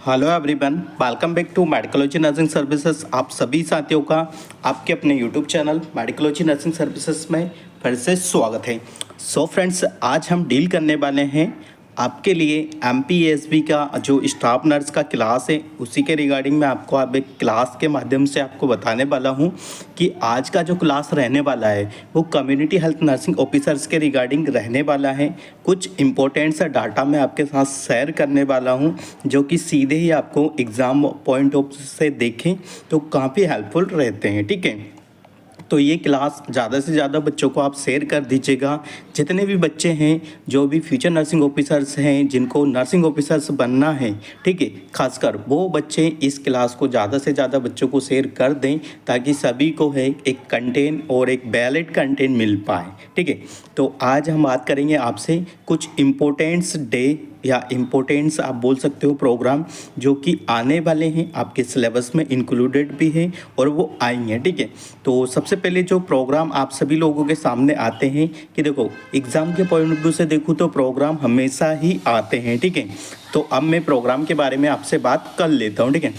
Hello everyone, welcome back to Medicology Nursing Services. आप सभी साथियों का आपके अपने YouTube channel Medicology Nursing Services में फिर से स्वागत है। सो फ्रेंड्स, आज हम डील करने वाले हैं आपके लिए एमपीएसबी का जो स्टाफ नर्स का क्लास है उसी के रिगार्डिंग मैं आपको अब एक क्लास के माध्यम से आपको बताने वाला हूं कि आज का जो क्लास रहने वाला है वो कम्युनिटी हेल्थ नर्सिंग ऑफिसर्स के रिगार्डिंग रहने वाला है। कुछ इंपॉर्टेंट सा डाटा मैं आपके साथ शेयर करने वाला हूं जो कि सीधे ही आपको एग्ज़ाम पॉइंट ऑफ से देखें तो काफ़ी हेल्पफुल रहते हैं। ठीक है, तो ये क्लास ज़्यादा से ज़्यादा बच्चों को आप शेयर कर दीजिएगा। जितने भी बच्चे हैं जो भी फ्यूचर नर्सिंग ऑफिसर्स हैं, जिनको नर्सिंग ऑफिसर्स बनना है, ठीक है, खासकर वो बच्चे इस क्लास को ज़्यादा से ज़्यादा बच्चों को शेयर कर दें ताकि सभी को है एक कंटेंट और एक वैलिड कंटेंट मिल पाए। ठीक है, तो आज हम बात करेंगे आपसे कुछ इम्पोर्टेंट्स डे या इम्पोर्टेंट्स आप बोल सकते हो प्रोग्राम जो कि आने वाले हैं, आपके सिलेबस में इंक्लूडेड भी हैं और वो आएंगे। ठीक है, तो सबसे पहले जो प्रोग्राम आप सभी लोगों के सामने आते हैं कि देखो एग्ज़ाम के पॉइंट ऑफ व्यू से देखूँ तो प्रोग्राम हमेशा ही आते हैं। ठीक है, तो अब मैं प्रोग्राम के बारे में आपसे बात कर लेता हूँ। ठीक है,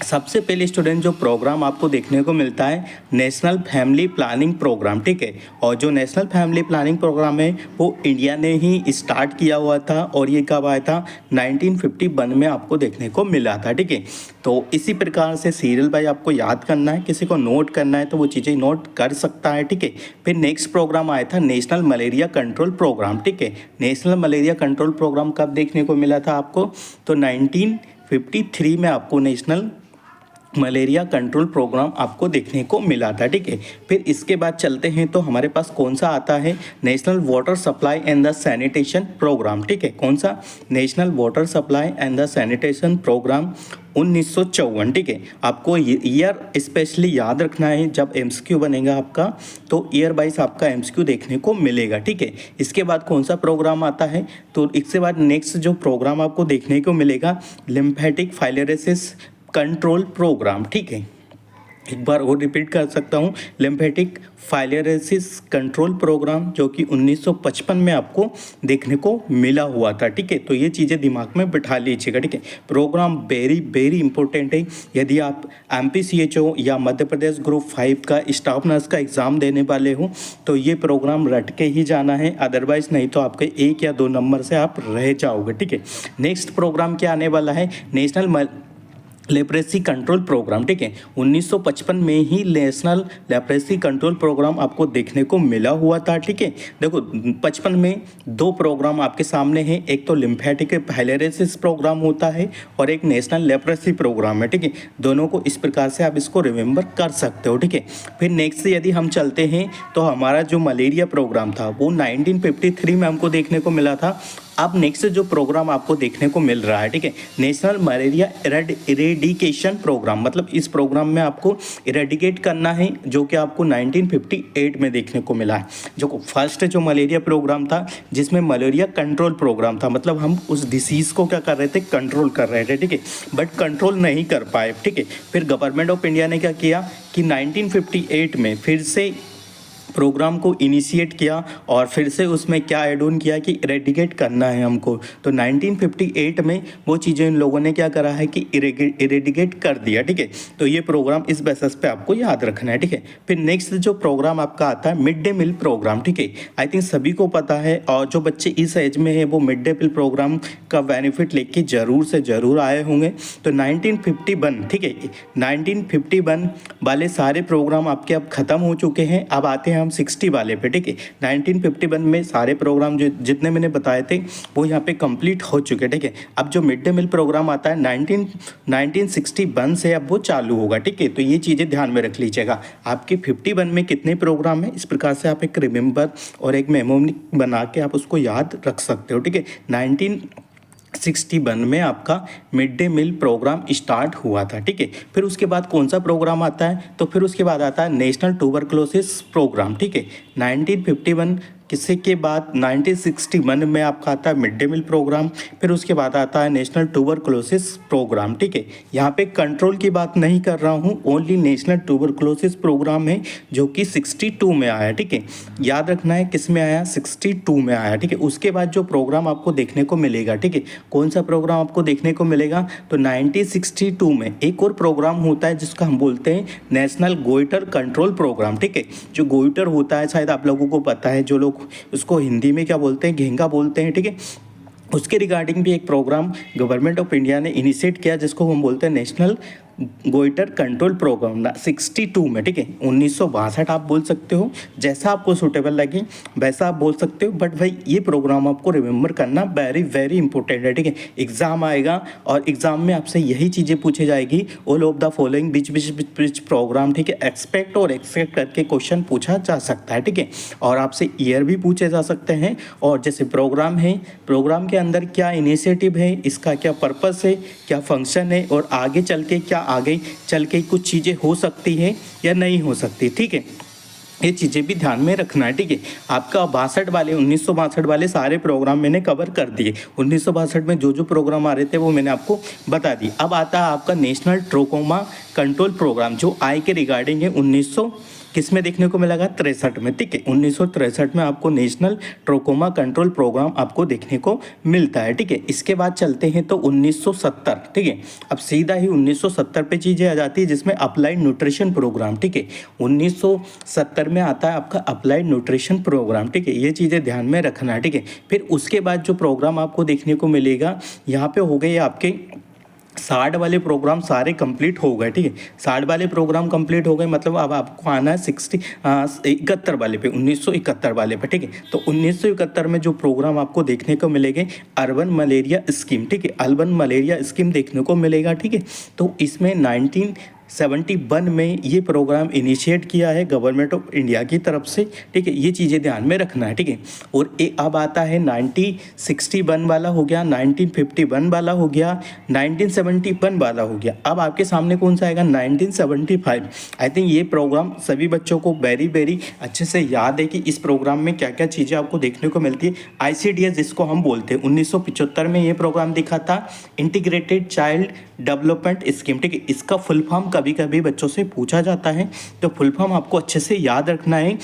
सबसे पहले स्टूडेंट जो प्रोग्राम आपको देखने को मिलता है नेशनल फैमिली प्लानिंग प्रोग्राम। ठीक है, और जो नेशनल फैमिली प्लानिंग प्रोग्राम है वो इंडिया ने ही स्टार्ट किया हुआ था और ये कब आया था 1951 में आपको देखने को मिला था। ठीक है, तो इसी प्रकार से सीरियल बाय आपको याद करना है, किसी को नोट करना है तो वो चीज़ें नोट कर सकता है। ठीक है, फिर नेक्स्ट प्रोग्राम आया था नेशनल मलेरिया कंट्रोल प्रोग्राम। ठीक है, नेशनल मलेरिया कंट्रोल प्रोग्राम कब देखने को मिला था आपको, तो 1953 में आपको नेशनल मलेरिया कंट्रोल प्रोग्राम आपको देखने को मिला था। ठीक है, फिर इसके बाद चलते हैं तो हमारे पास कौन सा आता है national water supply and the sanitation programme. ठीक है, कौन सा, national water supply and the sanitation programme 1954। ठीक है, आपको ईयर स्पेशली याद रखना है, जब एमसीक्यू बनेगा आपका तो ईयर वाइज आपका एमसीक्यू देखने को मिलेगा। ठीक है, इसके बाद कौन सा प्रोग्राम आता है, तो इसके बाद नेक्स्ट जो प्रोग्राम आपको देखने को मिलेगा लिम्फेटिक फाइलेरिसिस कंट्रोल प्रोग्राम। ठीक है, एक बार और रिपीट कर सकता हूँ, लिम्फेटिक फाइलेरिसिस कंट्रोल प्रोग्राम जो कि 1955 में आपको देखने को मिला हुआ था। ठीक है, तो ये चीज़ें दिमाग में बिठा लीजिएगा। ठीक है, प्रोग्राम वेरी वेरी इंपॉर्टेंट है। यदि आप एमपीसीएचओ या मध्य प्रदेश ग्रुप 5 का स्टाफ नर्स का एग्ज़ाम देने वाले हो तो ये प्रोग्राम रट के ही जाना है, अदरवाइज़ नहीं तो आपके 1 या 2 नंबर से आप रह जाओगे। ठीक है, नेक्स्ट प्रोग्राम क्या आने वाला है, नेशनल लेप्रेसी कंट्रोल प्रोग्राम। ठीक है, 1955 में ही नेशनल लेप्रेसी कंट्रोल प्रोग्राम आपको देखने को मिला हुआ था। ठीक है, देखो 55 में 2 प्रोग्राम आपके सामने हैं, एक तो लिम्फेटिक फाइलेरिसिस प्रोग्राम होता है और एक नेशनल लेप्रेसी प्रोग्राम है। ठीक है, दोनों को इस प्रकार से आप इसको रिमेंबर कर सकते हो। ठीक है, फिर नेक्स्ट यदि हम चलते हैं तो हमारा जो मलेरिया प्रोग्राम था वो 1953 में हमको देखने को मिला था। अब नेक्स्ट जो प्रोग्राम आपको देखने को मिल रहा है, ठीक है, नेशनल मलेरिया इरेडिकेशन प्रोग्राम, मतलब इस प्रोग्राम में आपको इरेडिकेट करना है जो कि आपको 1958 में देखने को मिला है। जो फर्स्ट जो मलेरिया प्रोग्राम था जिसमें मलेरिया कंट्रोल प्रोग्राम था, मतलब हम उस डिसीज़ को क्या कर रहे थे, कंट्रोल कर रहे थे। ठीक है, बट कंट्रोल नहीं कर पाए। ठीक है, फिर गवर्नमेंट ऑफ इंडिया ने क्या किया कि 1958 में फिर से प्रोग्राम को इनिशिएट किया और फिर से उसमें क्या ऐड ऑन किया कि इरेडिकेट करना है हमको, तो 1958 में वो चीज़ें इन लोगों ने क्या करा है कि इरेडिकेट कर दिया। ठीक है, तो ये प्रोग्राम इस बेसिस पे आपको याद रखना है। ठीक है, फिर नेक्स्ट जो प्रोग्राम आपका आता है मिड डे मील प्रोग्राम। ठीक है, आई थिंक सभी को पता है और जो बच्चे इस एज में है वो मिड डे मील प्रोग्राम का बेनिफिट लेके ज़रूर से ज़रूर आए होंगे। तो 1951, ठीक है, 1951 वाले सारे प्रोग्राम आपके अब ख़त्म हो चुके हैं। अब आते हैं हम 60 वाले पे। ठीक है, 1951 में सारे प्रोग्राम जो जितने मैंने बताए थे वो यहाँ पे कंप्लीट हो चुके हैं। ठीक है, अब जो मिड डे मील प्रोग्राम आता है 1961 से अब वो चालू होगा। ठीक है, तो ये चीज़ें ध्यान में रख लीजिएगा। आपके 51 में कितने प्रोग्राम है, इस प्रकार से आप एक रिमेंबर और एक मेमोरी बना के आप उसको याद रख सकते हो। ठीक है, 1961 में आपका mid day meal programme start हुआ था। ठीक है, फिर उसके बाद कौन सा प्रोग्राम आता है, तो फिर उसके बाद आता है नेशनल ट्यूबरक्लोसिस प्रोग्राम। ठीक है, 1951 किसी के बाद 1961 में आपका आता है मिड डे मील प्रोग्राम, फिर उसके बाद आता है नेशनल ट्यूबरकुलोसिस प्रोग्राम। ठीक है, यहाँ पे कंट्रोल की बात नहीं कर रहा हूँ, ओनली नेशनल ट्यूबरकुलोसिस प्रोग्राम है जो कि 62 में आया। ठीक है, याद रखना है किस में आया, 62 में आया। ठीक है, उसके बाद जो प्रोग्राम आपको देखने को मिलेगा, ठीक है, कौन सा प्रोग्राम आपको देखने को मिलेगा, तो 1962 में एक और प्रोग्राम होता है जिसका हम बोलते हैं नेशनल गोइटर कंट्रोल प्रोग्राम। ठीक है, जो गोइटर होता है शायद आप लोगों को पता है, जो लोग उसको हिंदी में क्या बोलते हैं, घेंगा बोलते हैं। ठीक है, उसके रिगार्डिंग भी एक प्रोग्राम गवर्नमेंट ऑफ इंडिया ने इनिशिएट किया जिसको हम बोलते हैं नेशनल गोइटर कंट्रोल प्रोग्राम 62 में। ठीक है, 1962 आप बोल सकते हो, जैसा आपको सूटेबल लगे वैसा आप बोल सकते हो, बट भाई ये प्रोग्राम आपको रिमेंबर करना वेरी वेरी इंपॉर्टेंट है। ठीक है, एग्जाम आएगा और एग्जाम में आपसे यही चीज़ें पूछी जाएगी, all of the following which programme. ठीक है, एक्सपेक्ट और एक्सपेक्ट करके क्वेश्चन पूछा जा सकता है। ठीक है, और आपसे ईयर भी पूछे जा सकते हैं, और जैसे प्रोग्राम है, प्रोग्राम के अंदर क्या इनिशिएटिव है, इसका क्या पर्पस है, क्या फंक्शन है, और आगे चल के कुछ चीज़ें हो सकती है या नहीं हो सकती। ठीक है, ये चीज़ें भी ध्यान में रखना है। ठीक है, आपका 1962 वाले सारे प्रोग्राम मैंने कवर कर दिए। 1962 में जो जो प्रोग्राम आ रहे थे वो मैंने आपको बता दी। अब आता है आपका नेशनल ट्रोकोमा कंट्रोल प्रोग्राम जो आई के रिगार्डिंग है, 1900 किस में देखने को मिलेगा, 63 में। ठीक है, 1963 में आपको नेशनल ट्रोकोमा कंट्रोल प्रोग्राम आपको देखने को मिलता है। ठीक है, इसके बाद चलते हैं तो 1970। ठीक है, अब सीधा ही 1970 पे चीज़ें आ जाती है जिसमें अप्लाइड न्यूट्रिशन प्रोग्राम। ठीक है, 1970 में आता है आपका अप्लाइड न्यूट्रिशन प्रोग्राम। ठीक है, ये चीज़ें ध्यान में रखना है। ठीक है, फिर उसके बाद जो प्रोग्राम आपको देखने को मिलेगा, यहाँ पे हो गए आपके 60 वाले प्रोग्राम सारे कंप्लीट हो गए। ठीक है, 60 वाले प्रोग्राम कंप्लीट हो गए, मतलब अब आपको आना है 71 वाले पे, 1971 वाले पे। ठीक है, तो 1971 में जो प्रोग्राम आपको देखने को मिलेंगे, अर्बन मलेरिया स्कीम। ठीक है, अर्बन मलेरिया स्कीम देखने को मिलेगा। ठीक है, तो इसमें 1971 में ये प्रोग्राम इनिशिएट किया है गवर्नमेंट ऑफ इंडिया की तरफ से। ठीक है, ये चीज़ें ध्यान में रखना है। ठीक है, और अब आता है 1961 वाला हो गया, 1951 वाला हो गया, 1971 वाला हो गया। अब आपके सामने कौन सा आएगा, 1975। आई थिंक ये प्रोग्राम सभी बच्चों को वेरी वेरी अच्छे से याद है कि इस प्रोग्राम में क्या क्या चीज़ें आपको देखने को मिलती है। ICDS जिसको हम बोलते हैं, 1975 में ये प्रोग्राम दिखा था, इंटीग्रेटेड चाइल्ड डेवलपमेंट स्कीम। ठीक है, इसका फुल फॉर्म कभी कभी बच्चों से पूछा जाता है, तो फुल फॉर्म आपको अच्छे से याद रखना है।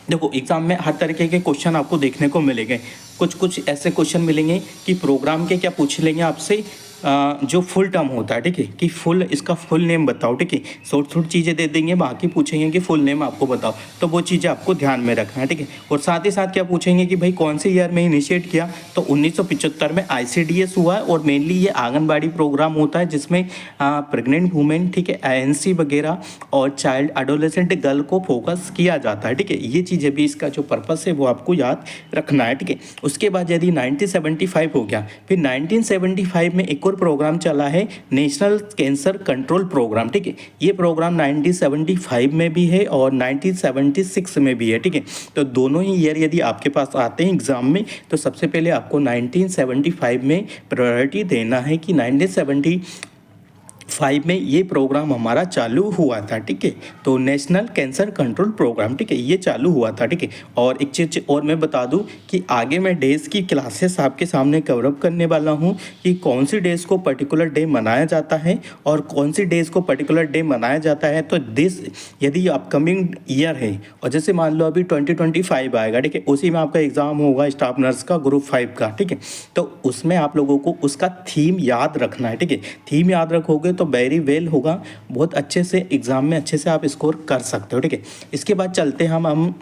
देखो एग्जाम में हर तरीके के क्वेश्चन आपको देखने को मिलेंगे, कुछ ऐसे क्वेश्चन मिलेंगे कि प्रोग्राम के क्या पूछ लेंगे आपसे, जो फुल टर्म होता है। ठीक है, कि इसका फुल नेम बताओ। ठीक है, शॉर्ट चीज़ें दे देंगे, बाकी पूछेंगे कि फुल नेम आपको बताओ, तो वो चीज़ें आपको ध्यान में रखना है। ठीक है, और साथ ही साथ क्या पूछेंगे कि भाई कौन से ईयर में इनिशिएट किया, तो 1975 में ICDS हुआ है, और मेनली ये आंगनबाड़ी प्रोग्राम होता है जिसमें प्रेग्नेंट वुमेन, ठीक है, ANC वगैरह और चाइल्ड एडोलेसेंट गर्ल को फोकस किया जाता है। ठीक है, ये चीज़ें भी इसका जो पर्पस है वो आपको याद रखना है। ठीक है, उसके बाद यदि 1975 हो गया, फिर 1975 में एक और प्रोग्राम चला है नेशनल कैंसर कंट्रोल प्रोग्राम। ठीक है, ये प्रोग्राम 1975 में भी है और 1976 में भी है। ठीक है, तो दोनों ही ईयर यदि आपके पास आते हैं एग्जाम में, तो सबसे पहले आपको 1975 में प्रायोरिटी देना है कि 1975 में ये प्रोग्राम हमारा चालू हुआ था। ठीक है, तो नेशनल कैंसर कंट्रोल प्रोग्राम, ठीक है, ये चालू हुआ था। ठीक है, और एक चीज़ और मैं बता दूं कि आगे मैं डेज की क्लासेस आपके सामने कवरअप करने वाला हूं कि कौन सी डेज को पर्टिकुलर डे मनाया जाता है और कौन सी डेज को पर्टिकुलर डे मनाया जाता है। तो दिस यदि अपकमिंग ईयर है और जैसे मान लो अभी 2025 आएगा, ठीक है, उसी में आपका एग्ज़ाम होगा स्टाफ नर्स का ग्रुप 5 का। ठीक है, तो उसमें आप लोगों को उसका थीम याद रखना है। ठीक है, थीम याद रखोगे तो वेरी वेल होगा, बहुत अच्छे से एग्ज़ाम में अच्छे से आप स्कोर कर सकते हो। ठीक है, इसके बाद चलते हैं हम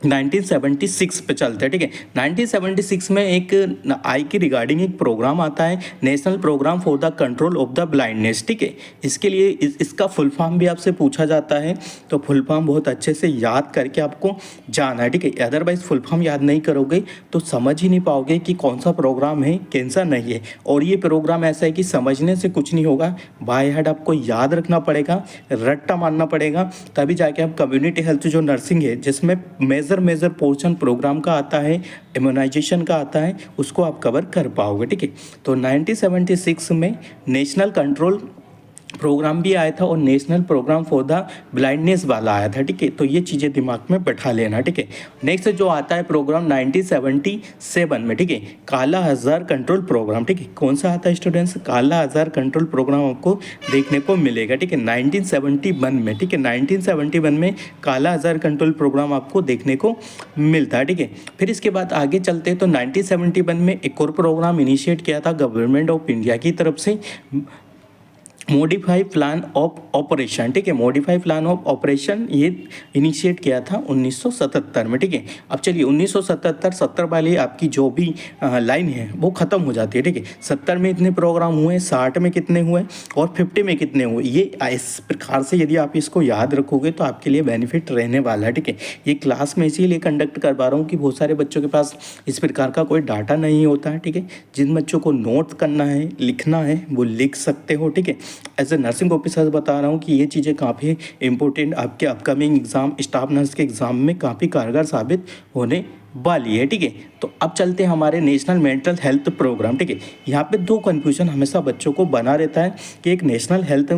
1976 पे चलते हैं। ठीक है, 1976 में एक आई के रिगार्डिंग एक प्रोग्राम आता है, national programme for the control of the blindness. ठीक है, इसके लिए इसका फुल फॉर्म भी आपसे पूछा जाता है, तो फुल फॉर्म बहुत अच्छे से याद करके आपको जाना है। ठीक है, अदरवाइज फुल फॉर्म याद नहीं करोगे तो समझ ही नहीं पाओगे कि कौन सा प्रोग्राम है, कौन सा नहीं है। और ये प्रोग्राम ऐसा है कि समझने से कुछ नहीं होगा, बाय हार्ट आपको याद रखना पड़ेगा, रट्टा मारना पड़ेगा, तभी जाके आप कम्युनिटी हेल्थ जो नर्सिंग है जिसमें मेजर पोर्शन प्रोग्राम का आता है, इम्यूनाइजेशन का आता है, उसको आप कवर कर पाओगे। ठीक है, तो 1976 में नेशनल कंट्रोल प्रोग्राम भी आया था और national programme for the blindness वाला आया था, ठीक है। तो ये चीज़ें दिमाग में बैठा लेना, ठीक है। नेक्स्ट जो आता है प्रोग्राम 1977 में, ठीक है, काला आजार कंट्रोल प्रोग्राम, ठीक है। कौन सा आता है स्टूडेंट्स? काला आजार कंट्रोल प्रोग्राम आपको देखने को मिलेगा, ठीक है, 1971 में, ठीक है। 1971 में काला आजार कंट्रोल प्रोग्राम आपको देखने को मिलता है, ठीक है। फिर इसके बाद आगे चलते हैं तो 1971 में एक और प्रोग्राम इनिशिएट किया था गवर्नमेंट ऑफ इंडिया की तरफ से, मॉडिफाई प्लान ऑफ ऑपरेशन, ठीक है। मॉडिफाई प्लान ऑफ ऑपरेशन ये इनिशिएट किया था 1977 में, ठीक है। अब चलिए 1977 वाली आपकी जो भी लाइन है वो ख़त्म हो जाती है, ठीक है। 70 में इतने प्रोग्राम हुए, 60 में कितने हुए और 50 में कितने हुए, ये इस प्रकार से यदि आप इसको याद रखोगे तो आपके लिए बेनिफिट रहने वाला है, ठीक है। ये क्लास में इसीलिए कंडक्ट करवा रहा हूँ कि बहुत सारे बच्चों के पास इस प्रकार का कोई डाटा नहीं होता है, ठीक है। जिन बच्चों को नोट करना है, लिखना है, वो लिख सकते हो, ठीक है। एज ए नर्सिंग ऑफिसर बता रहा हूँ कि ये चीज़ें काफ़ी इंपॉर्टेंट आपके अपकमिंग एग्ज़ाम, स्टाफ नर्स के एग्ज़ाम में काफ़ी कारगर साबित होने वाली है, ठीक है। तो अब चलते हैं हमारे नेशनल मेंटल हेल्थ प्रोग्राम, ठीक है। यहाँ पे दो कन्फ्यूजन हमेशा बच्चों को बना रहता है कि एक national health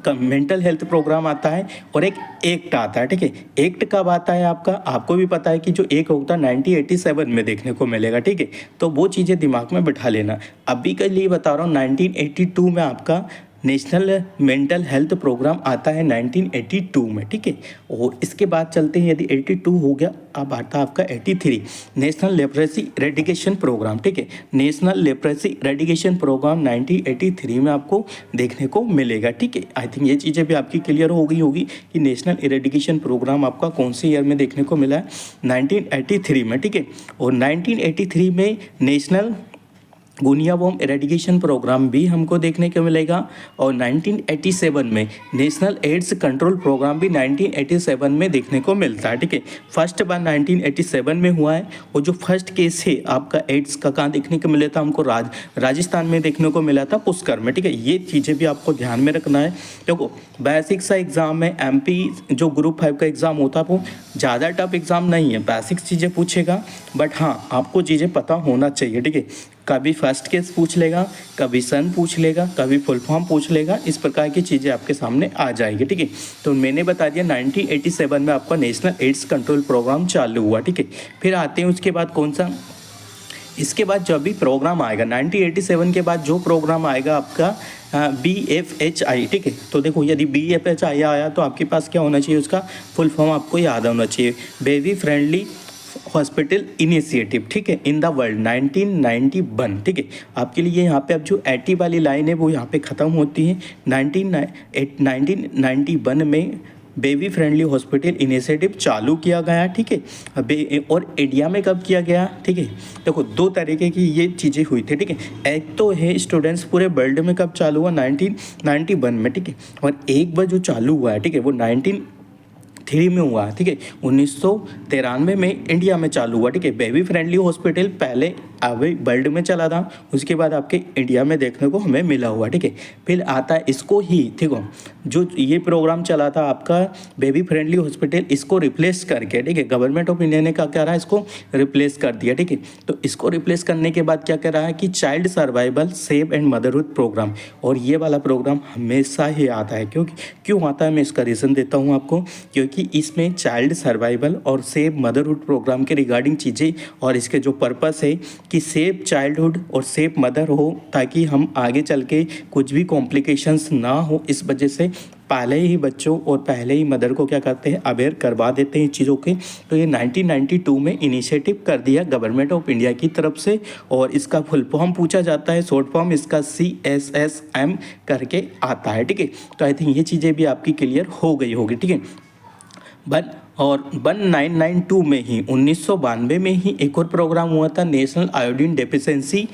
mental health programme आता है और एक एक्ट आता है, ठीक है। एक्ट कब आता है आपका? आपको भी पता है कि जो एक होता है 1987 में देखने को मिलेगा, ठीक है। तो वो चीज़ें दिमाग में बिठा लेना। अभी के लिए बता रहा हूँ 1982 में आपका नेशनल मेंटल हेल्थ प्रोग्राम आता है 1982 में, ठीक है। और इसके बाद चलते हैं, यदि 82 हो गया, अब आता है आपका 83 नेशनल लेप्रेसी इरेडिकेशन प्रोग्राम, ठीक है। नेशनल लेप्रेसी इरेडिकेशन प्रोग्राम 1983 में आपको देखने को मिलेगा, ठीक है। आई थिंक ये चीज़ें भी आपकी क्लियर हो गई होगी कि नेशनल इरेडिकेशन प्रोग्राम आपका कौन से ईयर में देखने को मिला है, 1983 में, ठीक है। और 1983 में नेशनल गुनिया वॉर्म इरेडिकेशन प्रोग्राम भी हमको देखने को मिलेगा। और 1987 में नेशनल एड्स कंट्रोल प्रोग्राम भी 1987 में देखने को मिलता है, ठीक है। फर्स्ट बार 1987 में हुआ है और जो फर्स्ट केस है आपका एड्स का कहाँ देखने को मिला था हमको? राजस्थान में देखने को मिला था, पुष्कर में, ठीक है। ये चीज़ें भी आपको ध्यान में रखना है। देखो बेसिक सा एग्ज़ाम में MP जो ग्रुप 5 का एग्ज़ाम होता है वो ज़्यादा टफ एग्ज़ाम नहीं है, बेसिक चीज़ें पूछेगा, बट हाँ आपको चीज़ें पता होना चाहिए, ठीक है। कभी फर्स्ट केस पूछ लेगा, कभी सन पूछ लेगा, कभी फुल फॉर्म पूछ लेगा, इस प्रकार की चीज़ें आपके सामने आ जाएगी, ठीक है। तो मैंने बता दिया 1987 में आपका नेशनल एड्स कंट्रोल प्रोग्राम चालू हुआ, ठीक है। फिर आते हैं उसके बाद कौन सा, इसके बाद जब भी प्रोग्राम आएगा 1987 के बाद जो प्रोग्राम आएगा आपका BFHI, ठीक है। तो देखो यदि BFHI आया तो आपके पास क्या होना चाहिए, उसका फुल फॉर्म आपको याद होना चाहिए, बेबी फ्रेंडली हॉस्पिटल इनिशिएटिव, ठीक है, इन द वर्ल्ड 1991, ठीक है। आपके लिए यहाँ पे अब जो 80 वाली लाइन है वो यहाँ पे ख़त्म होती है। 1991 में बेबी फ्रेंडली हॉस्पिटल इनिशिएटिव चालू किया गया, ठीक है। और इंडिया में कब किया गया, ठीक है। देखो दो तरीके की ये चीज़ें हुई थी, ठीक है। एक तो है स्टूडेंट्स पूरे वर्ल्ड में कब चालू हुआ, 1991 में, ठीक है। और एक बार जो चालू हुआ है, ठीक है, वो 1993 में हुआ, ठीक है। 1993 में इंडिया में चालू हुआ, ठीक है। बेबी फ्रेंडली हॉस्पिटल पहले अभी वर्ल्ड में चला था, उसके बाद आपके इंडिया में देखने को हमें मिला हुआ, ठीक है। फिर आता है इसको ही, ठीक है, जो ये प्रोग्राम चला था आपका बेबी फ्रेंडली हॉस्पिटल, इसको रिप्लेस करके, ठीक है, गवर्नमेंट ऑफ इंडिया ने क्या कह रहा है, इसको रिप्लेस कर दिया, ठीक है। तो इसको रिप्लेस करने के बाद क्या कह रहा है कि child survival save and motherhood programme, और ये वाला प्रोग्राम हमेशा ही आता है। क्यों आता है, मैं इसका रीज़न देता हूँ आपको, क्योंकि इसमें चाइल्ड सर्वाइवल और सेव मदरहुड प्रोग्राम के रिगार्डिंग चीज़ें और इसके जो पर्पस है कि सेफ चाइल्डहुड और सेफ मदर हो, ताकि हम आगे चल के कुछ भी कॉम्प्लिकेशंस ना हो, इस वजह से पहले ही बच्चों और पहले ही मदर को क्या करते हैं, अवेयर करवा देते हैं चीज़ों के। तो ये 1992 में इनिशिएटिव कर दिया गवर्नमेंट ऑफ इंडिया की तरफ से, और इसका फुल फॉर्म पूछा जाता है, शॉर्ट फॉर्म इसका CSSM करके आता है, ठीक है। तो आई थिंक ये चीज़ें भी आपकी क्लियर हो गई होगी, ठीक है। 1992 में ही 1992 में ही एक और प्रोग्राम हुआ था, national iodine deficiency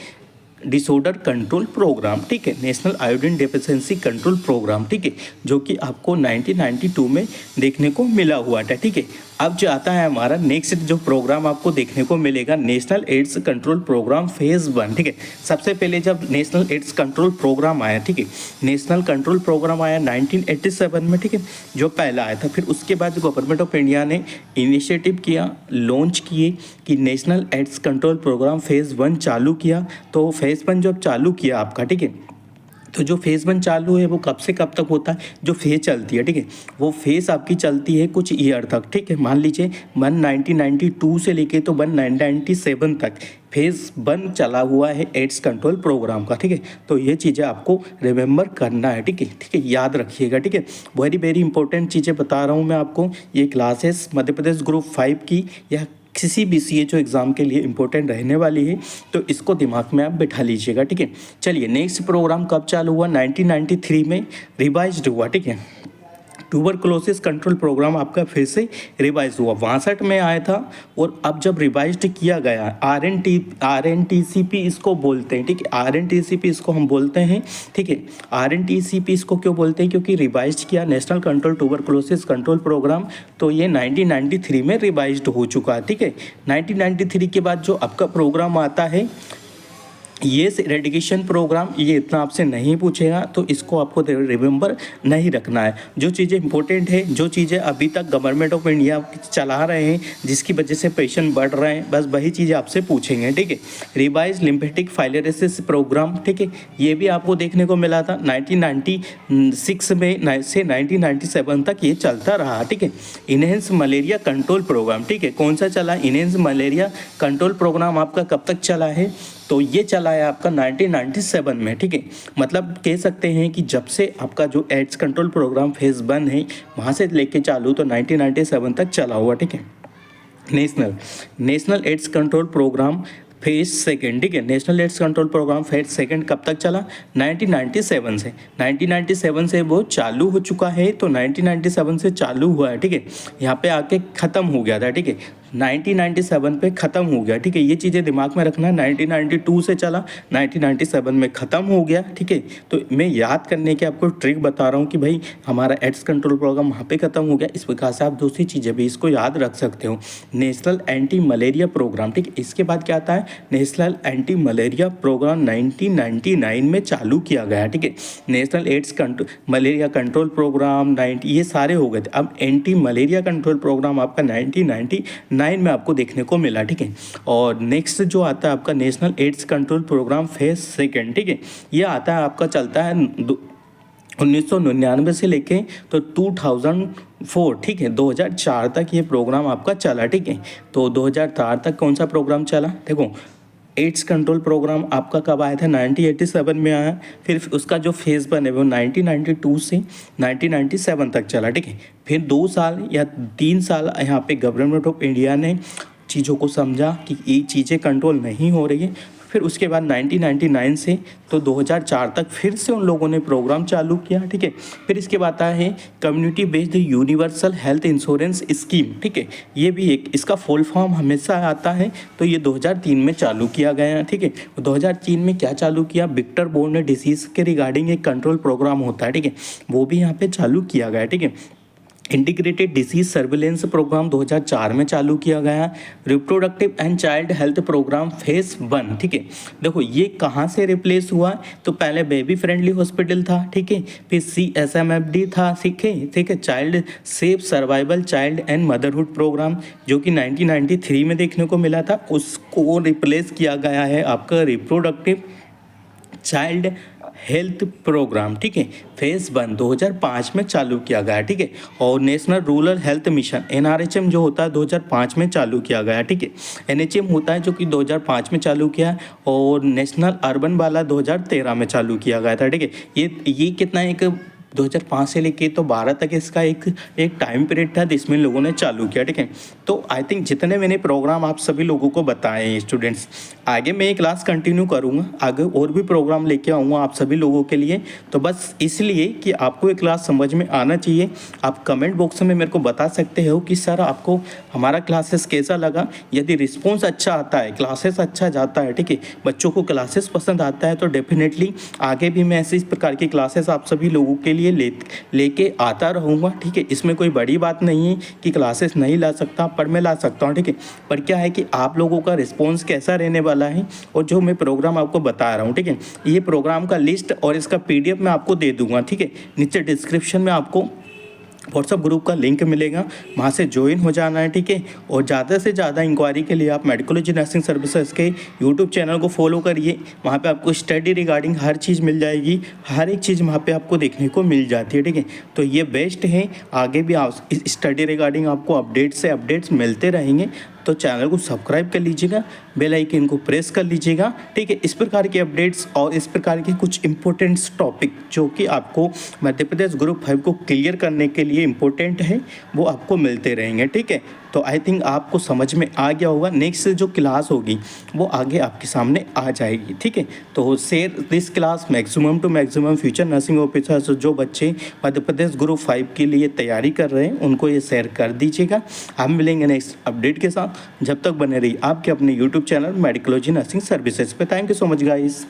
disorder control programme, ठीक है, national iodine deficiency control programme, ठीक है, जो कि आपको 1992 में देखने को मिला हुआ था, ठीक है। अब जो आता है हमारा नेक्स्ट जो प्रोग्राम आपको देखने को मिलेगा, national AIDS control programme phase 1, ठीक है। सबसे पहले जब नेशनल एड्स कंट्रोल प्रोग्राम आया, ठीक है, नेशनल कंट्रोल प्रोग्राम आया 1987 में, ठीक है, जो पहला आया था। फिर उसके बाद गवर्नमेंट ऑफ इंडिया ने इनिशिएटिव किया, लॉन्च किए कि national AIDS control programme phase 1 चालू किया। तो फेज़ 1 जब चालू किया आपका, ठीक है, तो जो फेज़ 1 चालू है वो कब से कब तक होता है, जो फेज़ चलती है, ठीक है, वो फेज़ आपकी चलती है कुछ ईयर तक, ठीक है। मान लीजिए 1992 से लेके तो 1997 तक फेज़ 1 चला हुआ है एड्स कंट्रोल प्रोग्राम का, ठीक है। तो ये चीज़ें आपको रिमेंबर करना है, ठीक है, ठीक है, याद रखिएगा, ठीक है। वेरी वेरी इंपॉर्टेंट चीज़ें बता रहा हूँ मैं आपको। ये क्लासेस मध्य प्रदेश ग्रुप 5 की या किसी भी CHO एग्ज़ाम के लिए इंपॉर्टेंट रहने वाली है, तो इसको दिमाग में आप बिठा लीजिएगा, ठीक है। चलिए, नेक्स्ट प्रोग्राम कब चालू हुआ, 1993 में रिवाइज्ड हुआ, ठीक है। ट्यूबरकुलोसिस कंट्रोल प्रोग्राम आपका फिर से रिवाइज हुआ, 62 में आया था। और अब जब रिवाइज्ड किया गया, RNTCP इसको बोलते हैं, ठीक है, RNTCP इसको हम बोलते हैं, ठीक है। RNTCP इसको क्यों बोलते हैं, क्योंकि रिवाइज्ड किया national control tuberculosis control programme, तो ये 1993 में रिवाइज्ड हो चुका है, ठीक है। 1993 के बाद जो आपका प्रोग्राम आता है ये रेडिकेशन प्रोग्राम, ये इतना आपसे नहीं पूछेगा, तो इसको आपको रिमेंबर नहीं रखना है। जो चीज़ें इंपॉर्टेंट है, जो चीज़ें अभी तक गवर्नमेंट ऑफ इंडिया चला रहे हैं, जिसकी वजह से पेशेंट बढ़ रहे हैं, बस वही चीज़ें आपसे पूछेंगे, ठीक है। रिवाइज लिम्फेटिक फाइलेरिसिस प्रोग्राम, ठीक है, ये भी आपको देखने को मिला था 1996 में से 1997 तक ये चलता रहा, ठीक है। इनहेंस मलेरिया कंट्रोल प्रोग्राम, ठीक है, कौन सा चला, इनहेंस मलेरिया कंट्रोल प्रोग्राम आपका कब तक चला है, तो ये चला है आपका 1997 में, ठीक है। मतलब कह सकते हैं कि जब से आपका जो एड्स कंट्रोल प्रोग्राम फेज़ 1 है वहाँ से लेके चालू तो 1997 तक चला हुआ, ठीक है। National AIDS control programme phase 2, ठीक है, national AIDS control programme phase 2 कब तक चला, 1997 से। 1997 से वो चालू हो चुका है, तो 1997 से चालू हुआ है, ठीक है। यहाँ पे आके ख़त्म हो गया था, ठीक है, 1997 पे ख़त्म हो गया, ठीक है। ये चीज़ें दिमाग में रखना, 1992 से चला, 1997 में ख़त्म हो गया, ठीक है। तो मैं याद करने की आपको ट्रिक बता रहा हूँ कि भाई हमारा एड्स कंट्रोल प्रोग्राम वहाँ पे ख़त्म हो गया। इस प्रकार से आप दूसरी चीज़ें भी इसको याद रख सकते हो। नेशनल एंटी मलेरिया प्रोग्राम, ठीक है, इसके बाद क्या आता है, नेशनल एंटी मलेरिया प्रोग्राम 1999 में चालू किया गया, ठीक है। National AIDS malaria control programme 90, ये सारे हो गए थे। अब एंटी मलेरिया कंट्रोल प्रोग्राम आपका 1999 में आपको देखने को मिला, ठीक है। और नेक्स्ट जो आता है आपका national AIDS control programme phase 2, ठीक है, ये आता है आपका चलता है 1999 से लेके तो 2004, ठीक है, 2004 तक ये प्रोग्राम आपका चला, ठीक है। तो 2004 तक कौन सा प्रोग्राम चला, देखो एड्स कंट्रोल प्रोग्राम आपका कब आया था, 1987 में आया। फिर उसका जो फेज़ 1 है वो 1992 से 1997 तक चला, ठीक है। फिर 2 साल या 3 साल यहाँ पे गवर्नमेंट ऑफ इंडिया ने चीज़ों को समझा कि ये चीज़ें कंट्रोल नहीं हो रही है। फिर उसके बाद 1999 से तो 2004 तक फिर से उन लोगों ने प्रोग्राम चालू किया, ठीक है। फिर इसके बाद आता है community based universal health insurance scheme, ठीक है, ये भी एक इसका फुल फॉर्म हमेशा आता है। तो ये 2003 में चालू किया गया, ठीक है। 2003 में क्या चालू किया, विक्टर बोर्न डिसीज़ के रिगार्डिंग एक कंट्रोल प्रोग्राम होता है, ठीक है, वो भी यहाँ पर चालू किया गया, ठीक है। इंटीग्रेटेड डिसीज सर्विलेंस प्रोग्राम 2004 में चालू किया गया। Reproductive and child health programme phase 1, ठीक है। देखो ये कहाँ से रिप्लेस हुआ, तो पहले बेबी फ्रेंडली हॉस्पिटल था, ठीक है, फिर CSMFD था, ठीक है, child safe survival child and motherhood programme जो कि 1993 में देखने को मिला था, उसको रिप्लेस किया गया है आपका रिप्रोडक्टिव चाइल्ड हेल्थ प्रोग्राम, ठीक है, फेज़ 1 2005 में चालू किया गया, ठीक है। और national rural health mission NRHM जो होता है 2005 में चालू किया गया, ठीक है। NHM होता है जो कि 2005 में चालू किया, और नेशनल अर्बन वाला 2013 में चालू किया गया था, ठीक है। ये कितना एक 2005 से लेके तो 12 तक इसका एक टाइम पीरियड था जिसमें लोगों ने चालू किया, ठीक है। तो आई थिंक जितने मैंने प्रोग्राम आप सभी लोगों को बताए हैं स्टूडेंट्स, आगे मैं ये क्लास कंटिन्यू करूँगा, आगे और भी प्रोग्राम लेके आऊँगा आप सभी लोगों के लिए। तो बस इसलिए कि आपको ये क्लास समझ में आना चाहिए, आप कमेंट बॉक्स में मेरे को बता सकते हो कि सर आपको हमारा क्लासेस कैसा लगा। यदि रिस्पॉन्स अच्छा आता है, क्लासेस अच्छा जाता है, ठीक है, बच्चों को क्लासेस पसंद आता है, तो डेफिनेटली आगे भी मैं ऐसी प्रकार की क्लासेस आप सभी लोगों के लिए लेके आता रहूँगा, ठीक है। इसमें कोई बड़ी बात नहीं है कि क्लासेस नहीं ला सकता, पर मैं ला सकता हूँ, ठीक है। पर क्या है कि आप लोगों का रिस्पॉन्स कैसा रहने वाला है, और जो मैं प्रोग्राम आपको बता रहा हूँ, ठीक है, ये प्रोग्राम का लिस्ट और इसका PDF मैं आपको दे दूँगा, ठीक है। नीचे डिस्क्रिप्शन में आपको व्हाट्सअप ग्रुप का लिंक मिलेगा, वहाँ से ज्वाइन हो जाना है, ठीक है। और ज़्यादा से ज़्यादा इंक्वायरी के लिए आप मेडिकोलॉजी नर्सिंग सर्विसेज के यूट्यूब चैनल को फॉलो करिए। वहाँ पे आपको स्टडी रिगार्डिंग हर चीज़ मिल जाएगी, हर एक चीज़ वहाँ पे आपको देखने को मिल जाती है, ठीक है। तो ये बेस्ट है, आगे भी आप स्टडी रिगार्डिंग आपको अपडेट्स से अपडेट्स मिलते रहेंगे। तो चैनल को सब्सक्राइब कर लीजिएगा, बेल आइकन को प्रेस कर लीजिएगा, ठीक है। इस प्रकार के अपडेट्स और इस प्रकार के कुछ इंपॉर्टेंट टॉपिक जो कि आपको मध्य प्रदेश ग्रुप 5 को क्लियर करने के लिए इम्पोर्टेंट है, वो आपको मिलते रहेंगे, ठीक है। तो आई थिंक आपको समझ में आ गया होगा। नेक्स्ट जो क्लास होगी वो आगे आपके सामने आ जाएगी, ठीक है। तो share this class maximum to maximum future nursing officers, जो बच्चे मध्य प्रदेश ग्रुप 5 के लिए तैयारी कर रहे हैं उनको ये शेयर कर दीजिएगा। हम मिलेंगे नेक्स्ट अपडेट के साथ, जब तक बने रहिए आपके अपने YouTube channel Medicology Nursing services पे। Thank you so much guys.